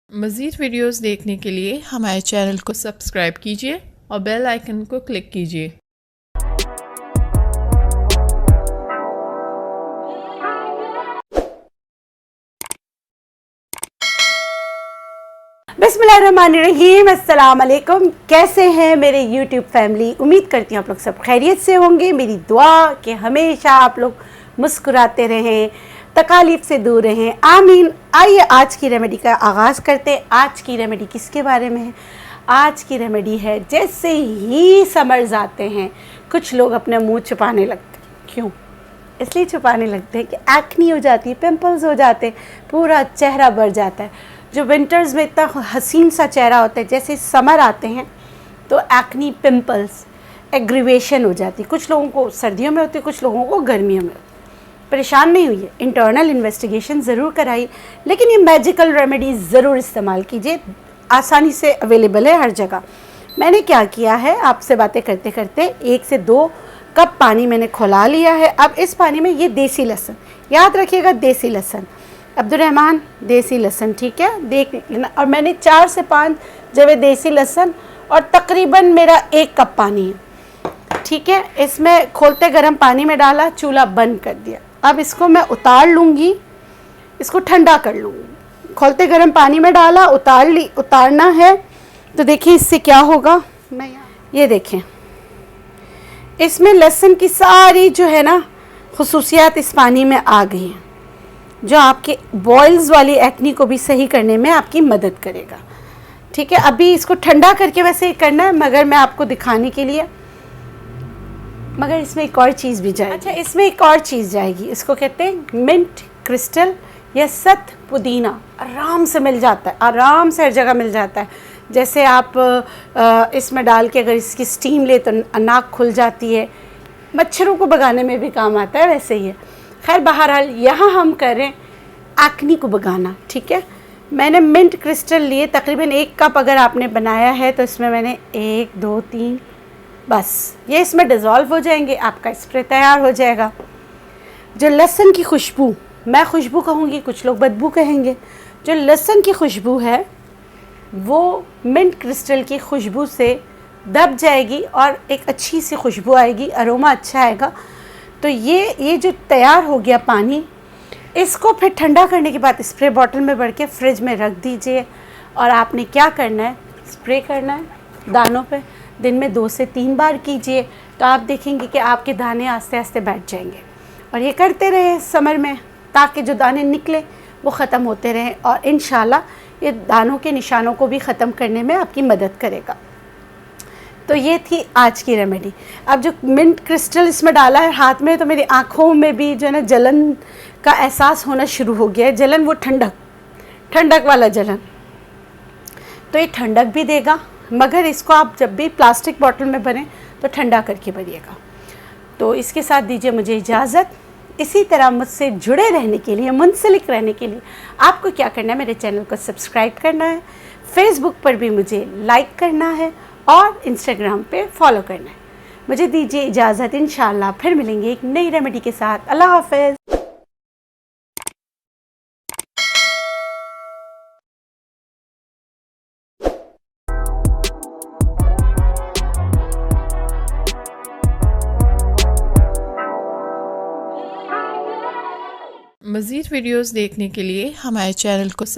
मज़ीद वीडियोस देखने के लिए हमारे चैनल को सब्सक्राइब कीजिए और बेल आइकन को क्लिक कीजिए। बिस्मिल्लाहिर्रहमानिर्रहीम, अस्सलाम वालेकुम। कैसे हैं मेरे यूट्यूब फैमिली? उम्मीद करती हूँ आप लोग सब खैरियत से होंगे। मेरी दुआ कि हमेशा आप लोग मुस्कुराते रहें, तकालीफ से दूर रहें, आमीन। आइए आज की रेमेडी का आगाज़ करते हैं। आज की रेमेडी किसके बारे में है? आज की रेमेडी है, जैसे ही समर्स आते हैं कुछ लोग अपना मुंह छुपाने लगते हैं। क्यों? इसलिए छुपाने लगते हैं कि एक्नी हो जाती है, पिंपल्स हो जाते हैं, पूरा चेहरा भर जाता है। जो विंटर्स में इतना हसीन सा चेहरा होता है, जैसे समर आते हैं तो एक्नी, पिंपल्स, एग्रीवेशन हो जाती है। कुछ लोगों को सर्दियों में होती है, कुछ लोगों को गर्मियों में होती है। परेशान नहीं हुई है, इंटरनल इन्वेस्टिगेशन ज़रूर कराइए, लेकिन ये मैजिकल रेमेडीज़ ज़रूर इस्तेमाल कीजिए। आसानी से अवेलेबल है हर जगह। मैंने क्या किया है, आपसे बातें करते करते 1 से 2 कप पानी मैंने खौला लिया है। अब इस पानी में ये देसी लहसुन, याद रखिएगा देसी लहसुन, अब्दुर्रहमान देसी लहसुन, ठीक है, देख लेना। और मैंने 4 से 5 जवे देसी लहसुन और तकरीबन मेरा 1 कप पानी है, ठीक है। इसमें खोलते गर्म पानी में डाला, चूल्हा बंद कर दिया। अब इसको मैं उतार लूँगी, इसको ठंडा कर लूँगी। खोलते गर्म पानी में डाला, उतारना है। तो देखिए इससे क्या होगा, मैं ये देखें, इसमें लहसुन की सारी जो है ना खुसूसियात इस पानी में आ गई हैं, जो आपके बॉयल्स वाली एक्नी को भी सही करने में आपकी मदद करेगा, ठीक है। अभी इसको ठंडा करके वैसे ही करना है, मगर मैं आपको दिखाने के लिए, मगर इसमें एक और चीज़ भी जाएगी। अच्छा, इसमें एक और चीज़ जाएगी, इसको कहते हैं मिंट क्रिस्टल या सत पुदीना। आराम से मिल जाता है, आराम से हर जगह मिल जाता है। जैसे आप इसमें डाल के अगर इसकी स्टीम ले तो नाक खुल जाती है, मच्छरों को भगाने में भी काम आता है, वैसे ही है। खैर बहरहाल यहाँ हम करें एक्नी को भगाना, ठीक है। मैंने मिंट क्रिस्टल लिए, तकरीबन 1 कप अगर आपने बनाया है तो इसमें मैंने 1 2 3 बस ये इसमें डिज़ोल्व हो जाएंगे, आपका स्प्रे तैयार हो जाएगा। जो लहसुन की खुशबू, मैं खुशबू कहूँगी, कुछ लोग बदबू कहेंगे, जो लहसुन की खुशबू है वो मिंट क्रिस्टल की खुशबू से दब जाएगी और एक अच्छी सी खुशबू आएगी, अरोमा अच्छा आएगा। तो ये जो तैयार हो गया पानी, इसको फिर ठंडा करने के बाद स्प्रे बॉटल में भर के फ्रिज में रख दीजिए। और आपने क्या करना है, स्प्रे करना है दानों पे, दिन में 2 से 3 बार कीजिए, तो आप देखेंगे कि आपके दाने आस्ते आस्ते बैठ जाएंगे। और ये करते रहे समर में, ताकि जो दाने निकले वो ख़त्म होते रहें, और इंशाल्लाह ये दानों के निशानों को भी ख़त्म करने में आपकी मदद करेगा। तो ये थी आज की रेमेडी। अब जो मिंट क्रिस्टल इसमें डाला है हाथ में, तो मेरी आँखों में भी जो है ना जलन का एहसास होना शुरू हो गया है। जलन वो ठंडक वाला जलन, तो ये ठंडक भी देगा, मगर इसको आप जब भी प्लास्टिक बॉटल में भरें तो ठंडा करके भरिएगा। तो इसके साथ दीजिए मुझे इजाज़त। इसी तरह मुझसे जुड़े रहने के लिए, मुंसलिक रहने के लिए आपको क्या करना है, मेरे चैनल को सब्सक्राइब करना है, फेसबुक पर भी मुझे लाइक करना है और इंस्टाग्राम पे फॉलो करना है। मुझे दीजिए इजाज़त, इंशाल्लाह फिर मिलेंगे एक नई रेमेडी के साथ। अल्लाह हाफ़िज़। मज़ीद वीडियोस देखने के लिए हमारे चैनल को